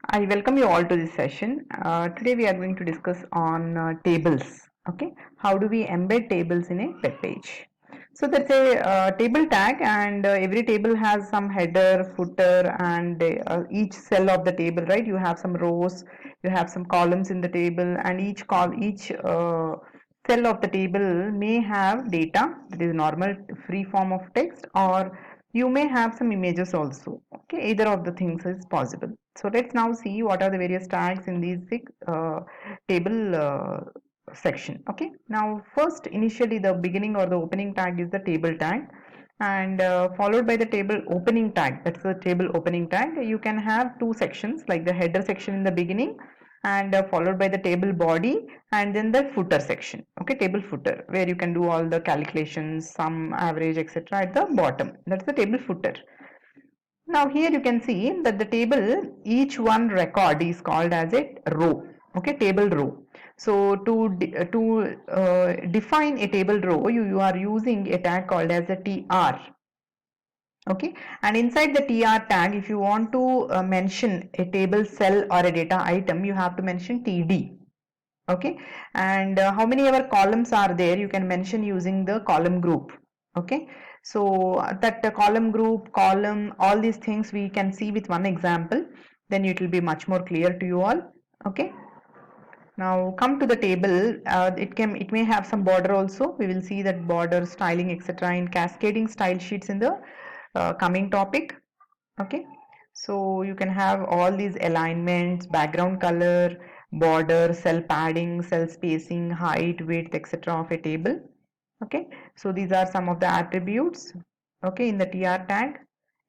I welcome you all to this session. Today we are going to discuss on tables. Okay, how do we embed tables in a web page? So that's a table tag, and every table has some header, footer, and each cell of the table. Right? You have some rows, you have some columns in the table, and each cell of the table may have data that is normal free form of text, or you may have some images also. Okay, either of the things is possible. So let's now see what are the various tags in these table section. Okay, now first initially the beginning or the opening tag is the table tag, and followed by the table opening tag, that's the table opening tag. You can have two sections, like the header section in the beginning, and followed by the table body, and then the footer section. Okay, table footer, where you can do all the calculations, sum, average, etc. at the bottom. That's the table footer. Now here you can see that the table, each one record is called as a row. Okay, table row. So to define a table row, you are using a tag called as a tr. Okay, and inside the tr tag, if you want to mention a table cell or a data item, you have to mention td. Okay, and how many ever columns are there, you can mention using the column group. Okay, so that column group, column, all these things we can see with one example, then it will be much more clear to you all. Okay, now come to the table. It may have some border also. We will see that border, styling, etc. in cascading style sheets in the coming topic. Okay, so you can have all these alignments, background color, border, cell padding, cell spacing, height, width, etc. of a table. Okay, so these are some of the attributes. Okay, in the tr tag: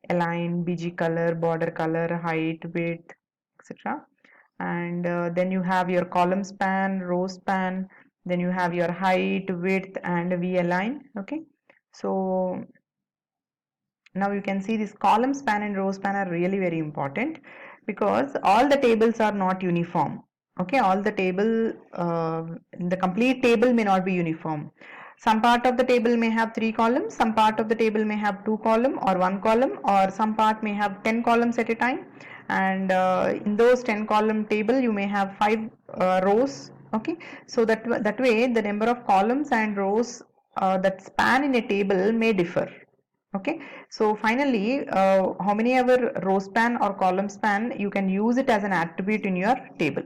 align, bg color, border color, height, width, etc. And then you have your column span, row span, then you have your height, width, and v align. Okay, so now you can see this column span and row span are really very important, because all the tables are not uniform. Okay, all the table, the complete table may not be uniform. Some part of the table may have 3 columns, some part of the table may have 2 column or 1 column, or some part may have 10 columns at a time, and in those 10 column table you may have 5 rows. Okay, so that way the number of columns and rows that span in a table may differ. Okay, so finally how many ever row span or column span, you can use it as an attribute in your table.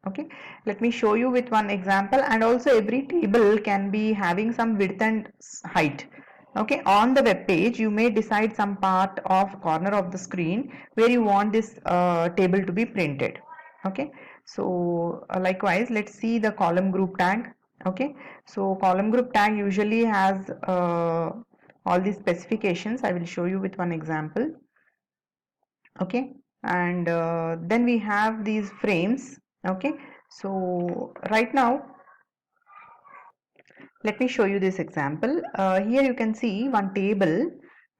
Okay, let me show you with one example. And also every table can be having some width and height. Okay, on the web page you may decide some part of corner of the screen where you want this table to be printed. Okay, so likewise let's see the column group tag. Okay, so column group tag usually has all these specifications. I will show you with one example. Okay, and then we have these frames. Okay, so right now let me show you this example. Here you can see one table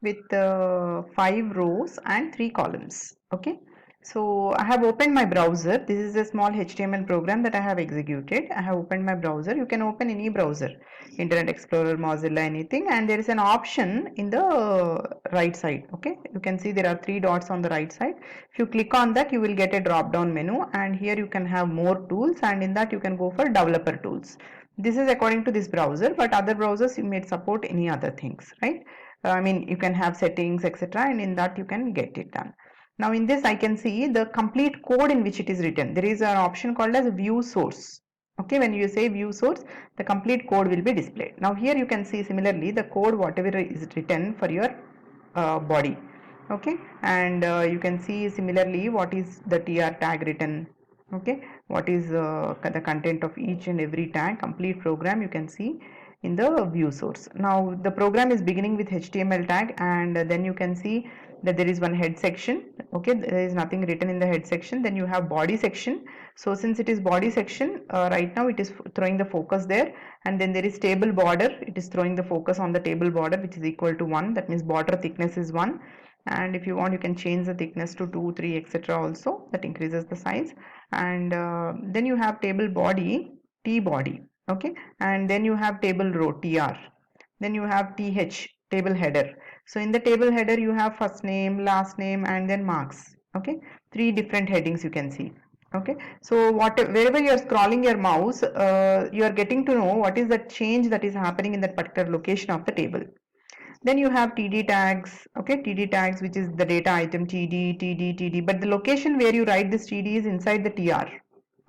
with 5 rows and 3 columns. Okay, so I have opened my browser. This is a small HTML program that I have executed. I have opened my browser. You can open any browser, Internet Explorer, Mozilla, anything, and there is an option in the right side. Okay, you can see there are 3 dots on the right side. If you click on that, you will get a drop down menu, and here you can have more tools, and in that you can go for developer tools. This is according to this browser, but other browsers you may support any other things, right? I mean, you can have settings, etc., and in that you can get it done. Now in this I can see the complete code in which it is written. There is an option called as view source. Okay, when you say view source, the complete code will be displayed. Now here you can see similarly the code whatever is written for your body. Okay, and you can see similarly what is the tr tag written. Okay, what is the content of each and every tag, complete program you can see in the view source. Now the program is beginning with HTML tag, and then you can see that there is one head section. Okay, there is nothing written in the head section. Then you have body section. So since it is body section, right now it is throwing the focus there, and then there is table border. It is throwing the focus on the table border, which is equal to 1. That means border thickness is 1, and if you want you can change the thickness to 2, 3, etc. also, that increases the size. And then you have table body, t body. Okay, and then you have table row, tr. Then you have th, table header. So in the table header you have first name, last name, and then marks. Okay, three different headings you can see. Okay, so wherever you are scrolling your mouse, you are getting to know what is the change that is happening in that particular location of the table. Then you have TD tags, okay, TD tags, which is the data item TD, but the location where you write this TD is inside the TR,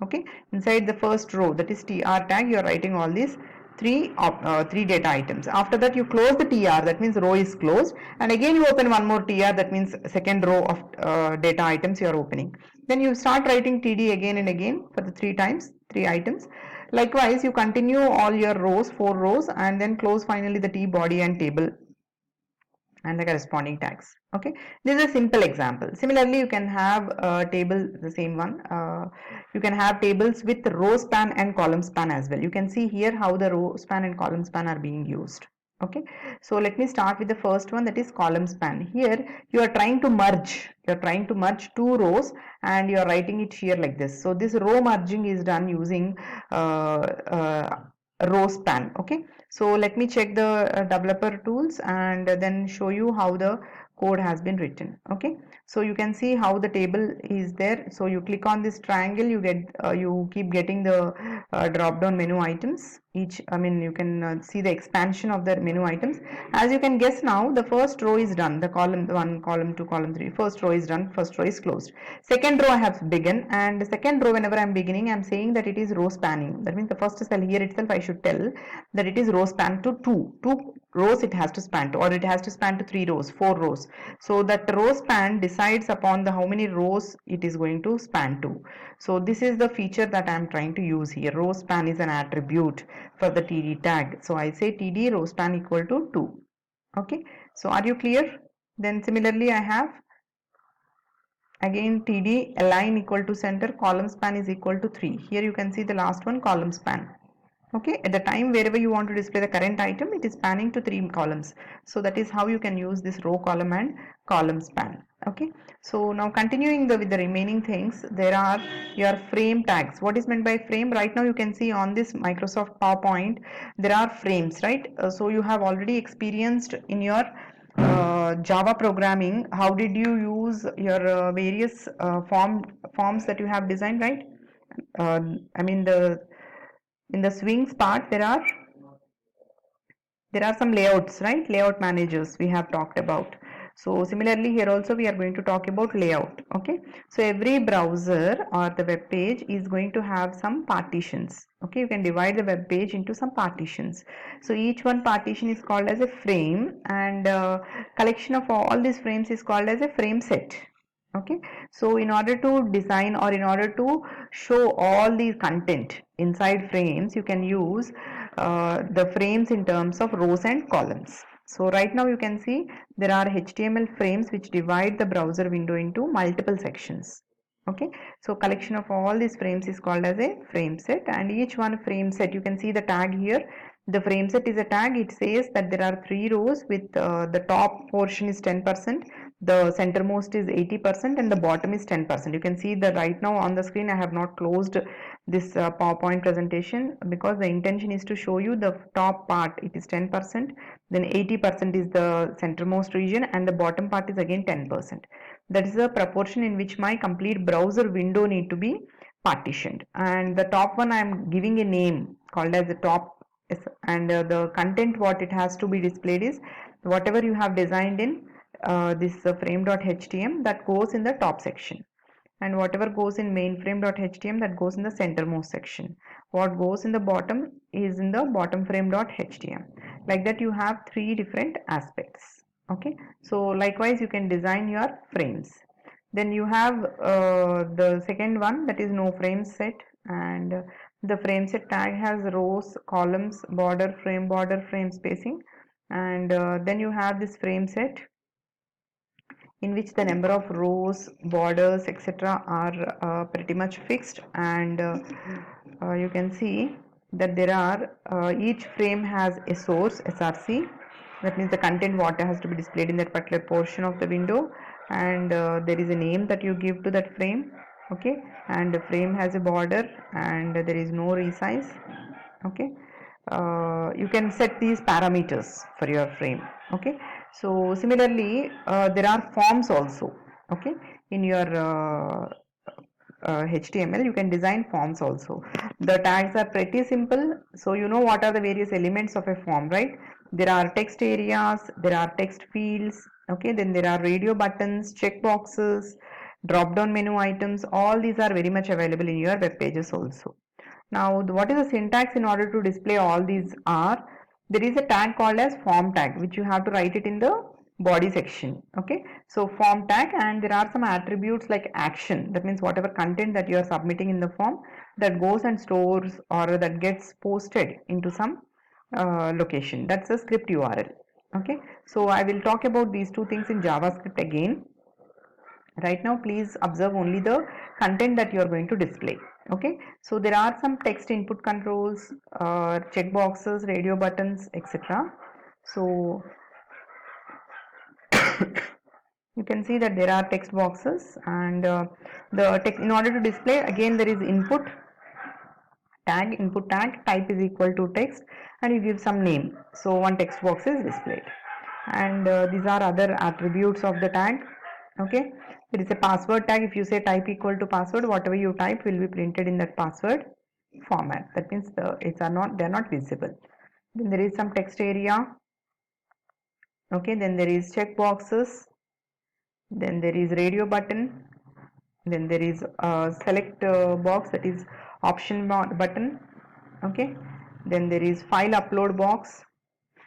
okay, inside the first row, that is TR tag, you are writing all these three data items. After that you close the TR, that means row is closed, and again you open one more TR, that means second row of data items you are opening. Then you start writing TD again and again for the three times, three items. Likewise, you continue all your rows, four rows, and then close finally the T body and table and the corresponding tags. Okay, this is a simple example. Similarly, you can have a table, the same one. You can have tables with row span and column span as well. You can see here how the row span and column span are being used. Okay, so let me start with the first one, that is column span. Here you are trying to merge. You are trying to merge two rows, and you are writing it here like this. So this row merging is done using row span. Okay, so let me check the developer tools and then show you how the code has been written. Okay, so you can see how the table is there. So you click on this triangle, you get you keep getting the drop down menu items. Each, I mean, you can see the expansion of the menu items. As you can guess now, the first row is done, the column 1, column 2, column 3, first row is done, first row is closed. Second row I have begun, and the second row, whenever I'm beginning, I'm saying that it is row spanning. That means the first cell here itself I should tell that it is row span to two rows it has to span to, or it has to span to three rows, four rows. So that row span decides upon the how many rows it is going to span to. So this is the feature that I'm trying to use here. Row span is an attribute for the TD tag. So I say TD row span equal to 2. Okay, so are you clear? Then similarly I have again TD align equal to center, column span is equal to 3. Here you can see the last one, column span. Okay, at the time wherever you want to display the current item, it is spanning to 3 columns. So that is how you can use this row column and column span. Okay, so now continuing with the remaining things, there are your frame tags. What is meant by frame? Right now you can see on this Microsoft PowerPoint there are frames, right? So you have already experienced in your Java programming, how did you use your various forms that you have designed, right? I mean, the in the swings part there are some layouts, right? Layout managers we have talked about. So similarly here also we are going to talk about layout. Okay, so every browser or the web page is going to have some partitions. Okay, you can divide the web page into some partitions. So each one partition is called as a frame, and collection of all these frames is called as a frame set. Okay, so in order to design, or in order to show all the content inside frames, you can use the frames in terms of rows and columns. So right now you can see there are HTML frames which divide the browser window into multiple sections. Okay, so collection of all these frames is called as a frame set, and each one frame set, you can see the tag here. The frame set is a tag. It says that there are 3 rows with the top portion is 10%, the centermost is 80%, and the bottom is 10%. You can see that right now on the screen I have not closed this PowerPoint presentation because the intention is to show you the top part, it is 10%, then 80% is the centermost region, and the bottom part is again 10%. That is the proportion in which my complete browser window need to be partitioned. And the top one I am giving a name called as the top, and the content what it has to be displayed is whatever you have designed in this frame.htm, that goes in the top section, and whatever goes in mainframe.htm, that goes in the centermost section. What goes in the bottom is in the bottom frame.htm. Like that you have 3 different aspects. Okay, so likewise you can design your frames. Then you have the second one, that is no frame set, and the frame set tag has rows, columns, border, frame spacing, and then you have this frame set in which the number of rows, borders, etc. are pretty much fixed, and you can see that there are each frame has a source, src, that means the content what has to be displayed in that particular portion of the window, and there is a name that you give to that frame. Okay, and the frame has a border, and there is no resize. Okay, you can set these parameters for your frame. Okay, so similarly there are forms also. Okay, in your HTML, you can design forms also. The tags are pretty simple, so you know what are the various elements of a form, right? There are text areas, there are text fields, okay, then there are radio buttons, check boxes, drop down menu items. All these are very much available in your web pages also. Now, what is the syntax in order to display all these are, there is a tag called as form tag, which you have to write it in the body section. Okay, so form tag, and there are some attributes like action. That means whatever content that you are submitting in the form, that goes and stores or that gets posted into some location. That's the script URL. Okay, so I will talk about these two things in JavaScript again. Right now, please observe only the content that you are going to display. Okay, so there are some text input controls, check boxes, radio buttons, etc. So you can see that there are text boxes, and the text, in order to display, again there is input tag, input tag, type is equal to text, and you give some name. So one text box is displayed, and these are other attributes of the tag. Okay, there is a password tag. If you say type equal to password, whatever you type will be printed in that password format. That means they are not visible. Then there is some text area. Okay, then there is check boxes, then there is radio button, then there is a select box, that is option button. Okay, then there is file upload box,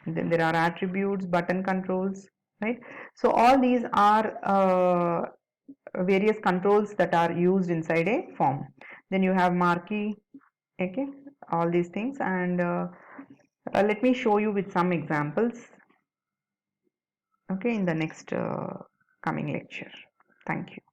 then there are attributes, button controls, right? So all these are various controls that are used inside a form. Then you have marquee. Okay, all these things, and let me show you with some examples, okay, in the next coming lecture. Thank you.